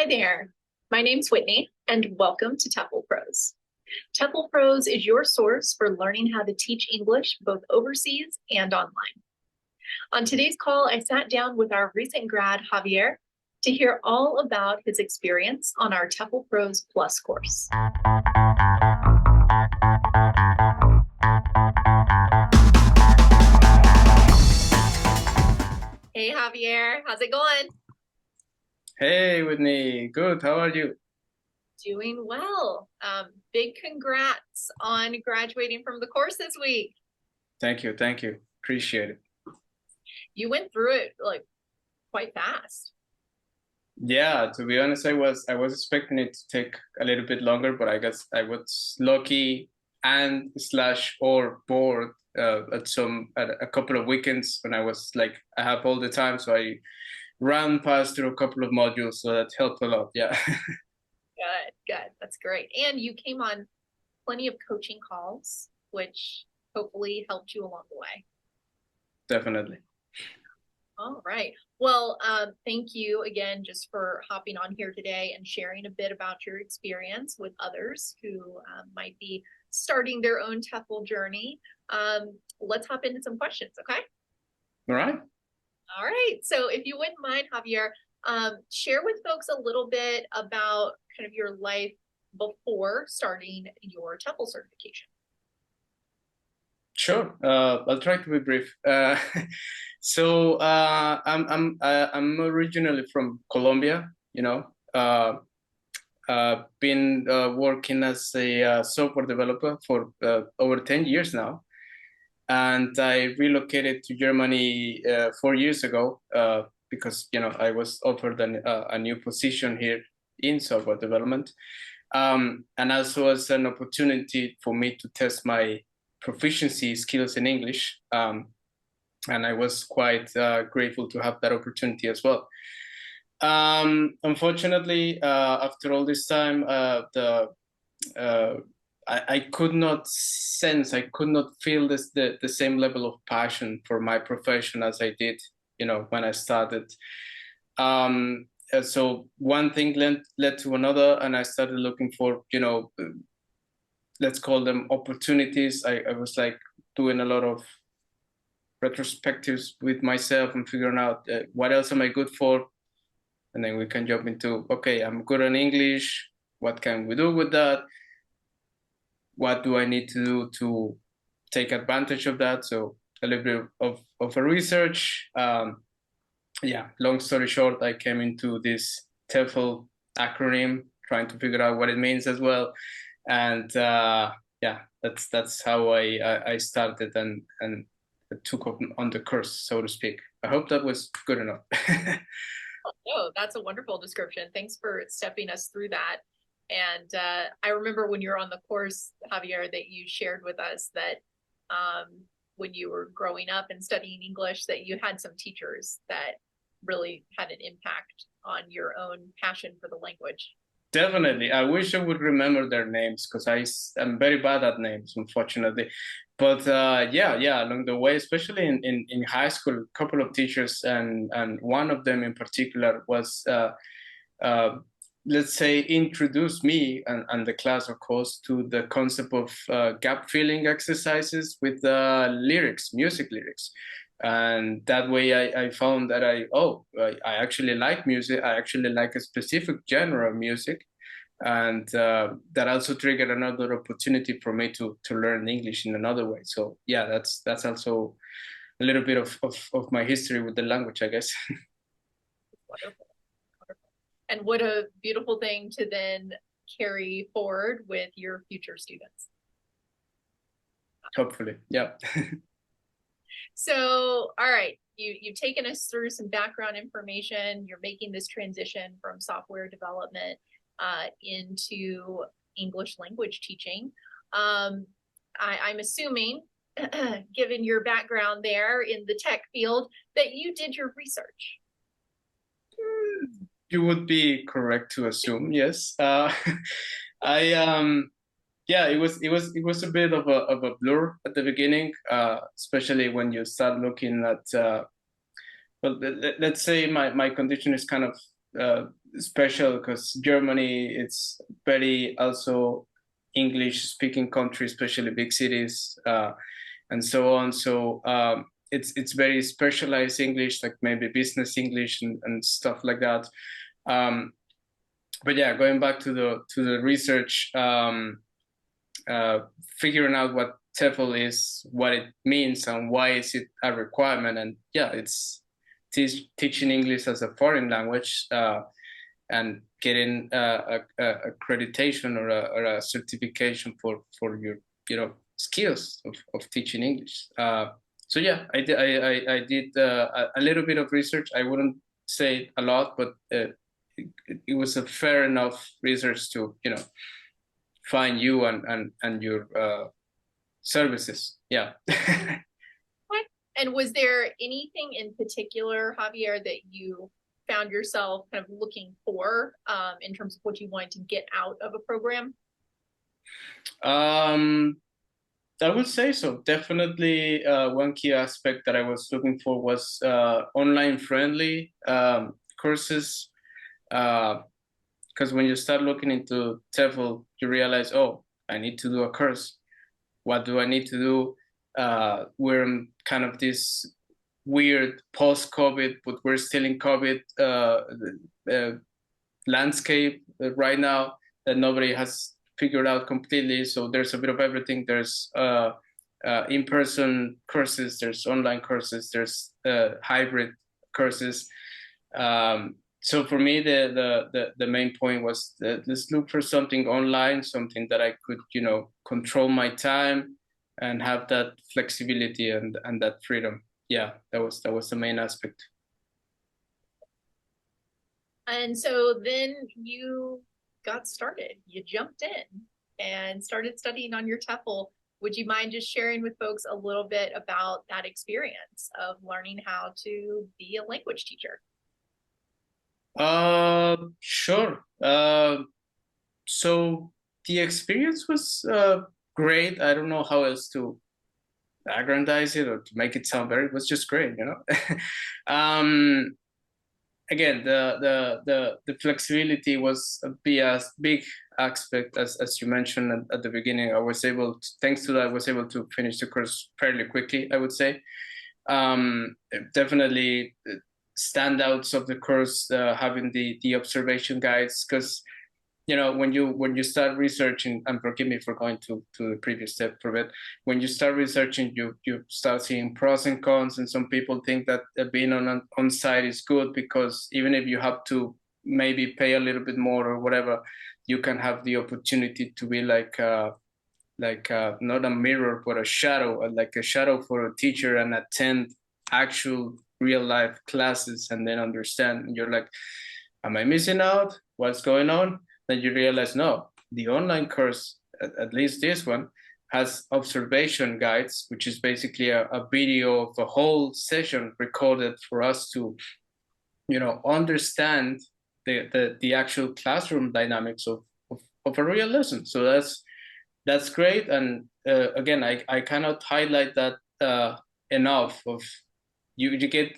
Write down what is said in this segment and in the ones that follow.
Hi there. My name's Whitney, and welcome to TEFLPros. TEFLPros is your source for learning how to teach English both overseas and online. On today's call, I sat down with our recent grad, Javier, to hear all about his experience on our TEFLPros Plus course. Hey, Javier, how's it going? Hey, Whitney. Good. How are you? Doing well. Big congrats on graduating from the course this week. Thank you. Thank you. Appreciate it. You went through it like quite fast. Yeah, to be honest, I was expecting it to take a little bit longer, but I guess I was lucky and slash or bored at a couple of weekends when I was like I have all the time, so I ran past through a couple of modules, so that helped a lot. Yeah. Good. That's great. And you came on plenty of coaching calls, which hopefully helped you along the way. Definitely. All right. Well, thank you again just for hopping on here today and sharing a bit about your experience with others who might be starting their own TEFL journey. Let's hop into some questions, okay? All right. All right. So if you wouldn't mind, Javier, share with folks a little bit about kind of your life before starting your TEFL certification. Sure. I'll try to be brief. I'm originally from Colombia. Been working as a software developer for over 10 years now, and I relocated to Germany 4 years ago because I was offered a new position here in software development, and also as an opportunity for me to test my proficiency skills in English. And I was quite grateful to have that opportunity as well. Unfortunately, after all this time, I could not feel the same level of passion for my profession as I did, when I started. So one thing led to another, and I started looking for, let's call them opportunities. I was like doing a lot of retrospectives with myself and figuring out what else am I good for. And then we can jump into, okay, I'm good in English. What can we do with that? What do I need to do to take advantage of that? So a little bit of a research. Long story short, I came into this TEFL acronym, trying to figure out what it means as well. And that's how I started and took up on the course, so to speak. I hope that was good enough. Oh, that's a wonderful description. Thanks for stepping us through that. And I remember when you were on the course, Javier, that you shared with us that when you were growing up and studying English, that you had some teachers that really had an impact on your own passion for the language. Definitely. I wish I would remember their names because I'm very bad at names, unfortunately. But along the way, especially in high school, a couple of teachers, and one of them in particular was, let's say, introduced me and the class, of course, to the concept of gap filling exercises with music lyrics. And that way I found that I actually like music. I actually like a specific genre of music. And that also triggered another opportunity for me to learn English in another way. So yeah, that's also a little bit of my history with the language, I guess. Wonderful. And what a beautiful thing to then carry forward with your future students. Hopefully, yeah. So, all right, you've taken us through some background information. You're making this transition from software development into English language teaching. I'm assuming, given your background there in the tech field, that you did your research. You would be correct to assume, yes. It was a bit of a blur at the beginning, especially when you start looking at let's say my condition is kind of special because Germany, it's very also English speaking country, especially big cities, and so on. So it's very specialized English, like maybe business English and stuff like that. But yeah, going back to the research, figuring out what TEFL is, what it means, and why is it a requirement. And yeah, it's teaching English as a foreign language, and getting accreditation or a certification for your skills of teaching English. So yeah, I did a little bit of research. I wouldn't say a lot, but it was a fair enough research to find you and your services. Yeah. And was there anything in particular, Javier, that you found yourself kind of looking for in terms of what you wanted to get out of a program? I would say so. Definitely, one key aspect that I was looking for was online friendly courses. Because when you start looking into TEFL, you realize, oh, I need to do a course. What do I need to do? We're in kind of this weird post-COVID, but we're still in COVID landscape right now that nobody has figured out completely. So there's a bit of everything. There's in-person courses, there's online courses, there's hybrid courses. So for me, the main point was that let's look for something online, something that I could, control my time and have that flexibility and that freedom. Yeah, that was the main aspect. And so then you got started. You jumped in and started studying on your TEFL. Would you mind just sharing with folks a little bit about that experience of learning how to be a language teacher? Sure. So the experience was great. I don't know how else to aggrandize it or to make it sound better. It was just great, Again, the flexibility was a big aspect, as you mentioned at the beginning. I was able to, thanks to that, I was able to finish the course fairly quickly, I would say. Definitely standouts of the course, having the observation guides, because when you start researching, and forgive me for going to the previous step for it, when you start researching, you start seeing pros and cons, and some people think that being on site is good because even if you have to maybe pay a little bit more or whatever, you can have the opportunity to be like not a mirror but a shadow, like a shadow for a teacher, and attend actual real life classes and then understand. And you're like, am I missing out? What's going on? Then you realize, no, the online course, at least this one, has observation guides, which is basically a video of the whole session recorded for us to, understand the actual classroom dynamics of a real lesson. So that's great. And again, I cannot highlight that enough. Of you get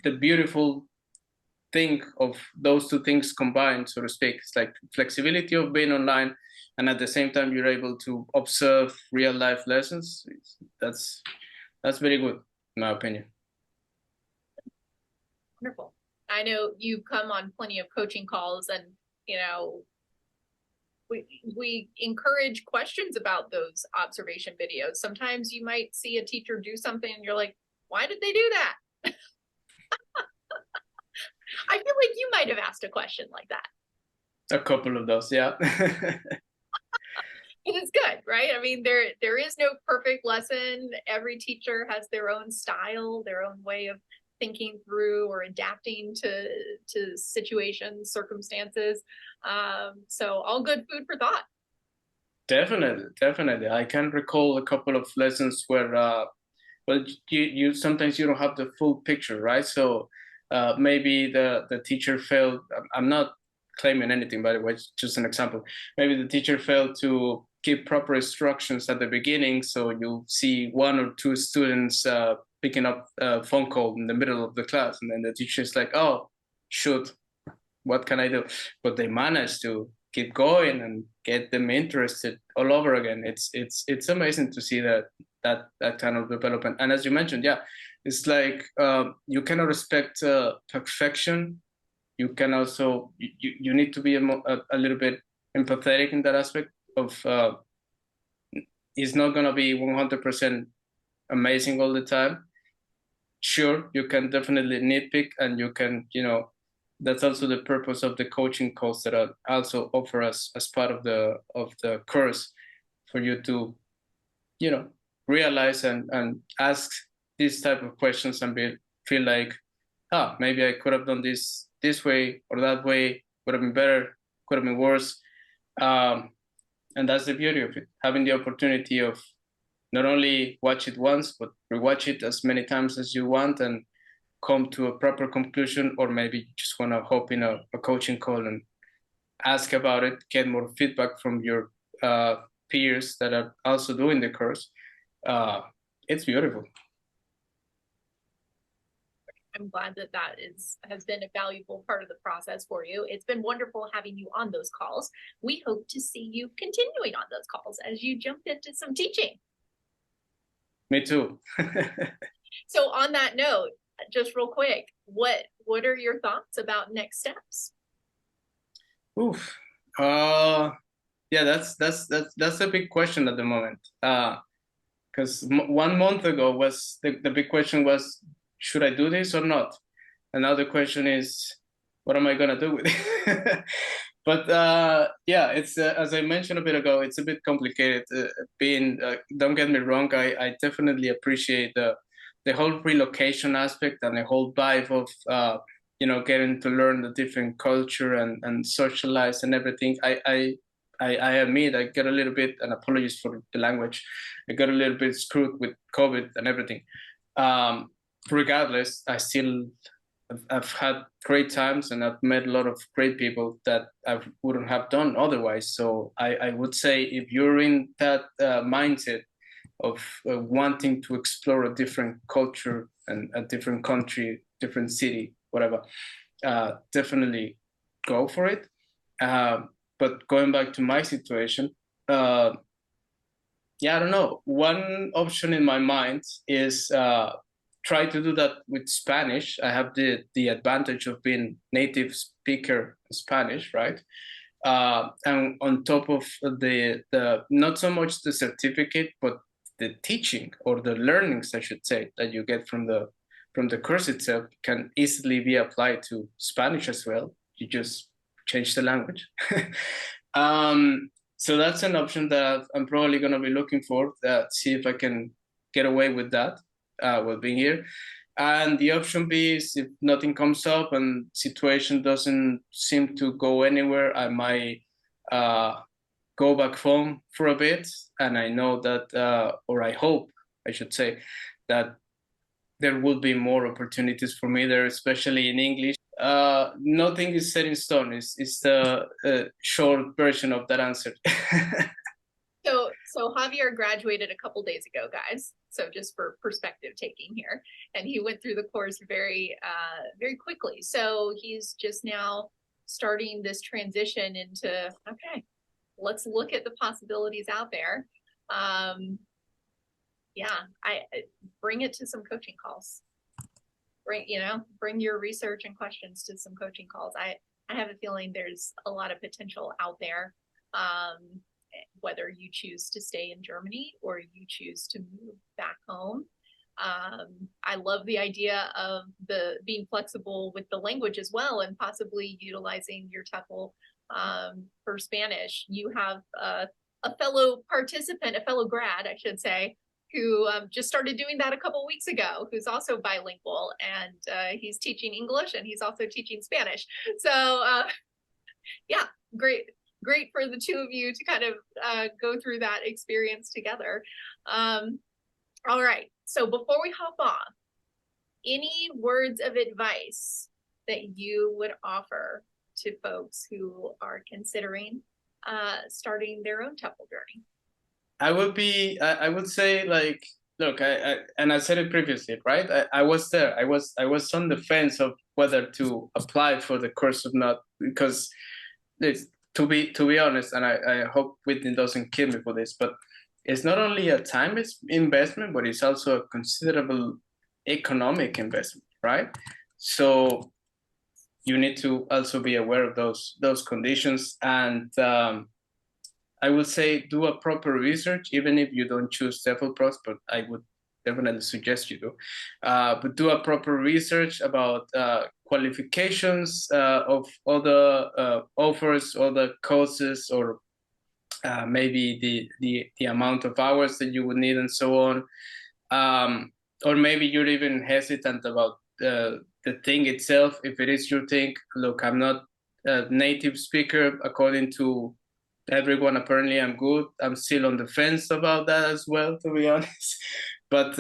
the beautiful thing of those two things combined, so to speak. It's like flexibility of being online, and at the same time you're able to observe real life lessons. That's very good, in my opinion. Wonderful. I know you've come on plenty of coaching calls, and we encourage questions about those observation videos. Sometimes you might see a teacher do something and you're like, why did they do that? I feel like you might have asked a question like that. A couple of those, yeah. It's good, right? I mean, there is no perfect lesson. Every teacher has their own style, their own way of thinking through or adapting to situations, circumstances. So all good food for thought. Definitely. I can recall a couple of lessons where, well, you sometimes you don't have the full picture, right? So maybe the teacher failed. I'm not claiming anything, by the way, it's just an example. Maybe the teacher failed to give proper instructions at the beginning, so you see one or two students picking up a phone call in the middle of the class, and then the teacher is like, oh, shoot, what can I do? But they managed to keep going and get them interested all over again. It's amazing to see that kind of development. And as you mentioned, yeah, it's like you cannot expect perfection. You can also you need to be a little bit empathetic in that aspect of it's not going to be 100% amazing all the time. Sure, you can definitely nitpick, and you can, that's also the purpose of the coaching calls that are also offer us as part of the course, for you to, realize and ask these type of questions and feel like, maybe I could have done this way or that way, would have been better, could have been worse. And that's the beauty of it, having the opportunity of not only watch it once, but rewatch it as many times as you want and come to a proper conclusion, or maybe you just want to hop in a coaching call and ask about it, get more feedback from your peers that are also doing the course. It's beautiful. I'm glad that has been a valuable part of the process for you. It's been wonderful having you on those calls. We hope to see you continuing on those calls as you jump into some teaching. Me too. So on that note, just real quick, what are your thoughts about next steps? Oof. Yeah, that's a big question at the moment. Because 1 month ago was the big question was, should I do this or not? And now the question is, what am I gonna do with it? But yeah, it's as I mentioned a bit ago, it's a bit complicated. Don't get me wrong, I definitely appreciate the whole relocation aspect and the whole vibe of getting to learn the different culture and socialize and everything. I admit I get a little bit, and apologies for the language, I got a little bit screwed with COVID and everything. Regardless, I've had great times, and I've met a lot of great people that I wouldn't have done otherwise. So I would say, if you're in that mindset of wanting to explore a different culture and a different country, different city, whatever, definitely go for it. But going back to my situation, yeah, I don't know. One option in my mind is try to do that with Spanish. I have the advantage of being native speaker Spanish, right? And on top of the not so much the certificate, but the teaching, or the learnings, I should say, that you get from the course itself can easily be applied to Spanish as well. You just change the language. So that's an option that I'm probably going to be looking for, see if I can get away with that while being here. And the option B is, if nothing comes up and situation doesn't seem to go anywhere, I might go back home for a bit. And I know that, or I hope, I should say, that there will be more opportunities for me there, especially in English. Nothing is set in stone. It's the short version of that answer. So Javier graduated a couple days ago, guys. So just for perspective taking here, and he went through the course very quickly. So he's just now starting this transition into, okay, let's look at the possibilities out there. Yeah, I bring it to some coaching calls. Bring your research and questions to some coaching calls. I have a feeling there's a lot of potential out there. Whether you choose to stay in Germany or you choose to move back home. I love the idea of being flexible with the language as well, and possibly utilizing your TEFL for Spanish. You have a fellow participant, a fellow grad, I should say, who just started doing that a couple weeks ago, who's also bilingual, and he's teaching English and he's also teaching Spanish. So yeah, great for the two of you to kind of go through that experience together. All right, so before we hop off, any words of advice that you would offer to folks who are considering starting their own TEFL journey? I would say, like, look, and I said it previously, right? I was there. I was on the fence of whether to apply for the course or not, because it's, to be honest, and I hope Whitney doesn't kill me for this, but it's not only a time investment, but it's also a considerable economic investment, right? So you need to also be aware of those conditions, and I would say do a proper research, even if you don't choose TEFLPros, but I would definitely suggest you do. But do a proper research about qualifications of other offers, other courses, or maybe the amount of hours that you would need, and so on. Or maybe you're even hesitant about the thing itself. If it is your thing, look, I'm not a native speaker according to everyone. Apparently I'm good. I'm still on the fence about that as well, to be honest. But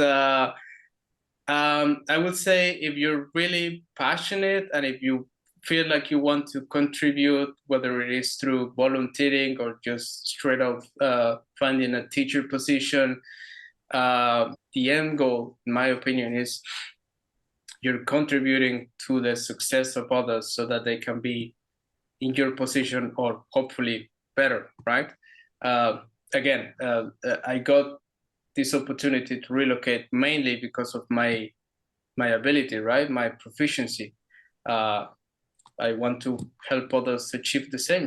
I would say if you're really passionate and if you feel like you want to contribute, whether it is through volunteering or just straight up finding a teacher position, the end goal, in my opinion, is you're contributing to the success of others so that they can be in your position or hopefully better, right? Again, I got this opportunity to relocate mainly because of my ability, right? My proficiency. I want to help others achieve the same.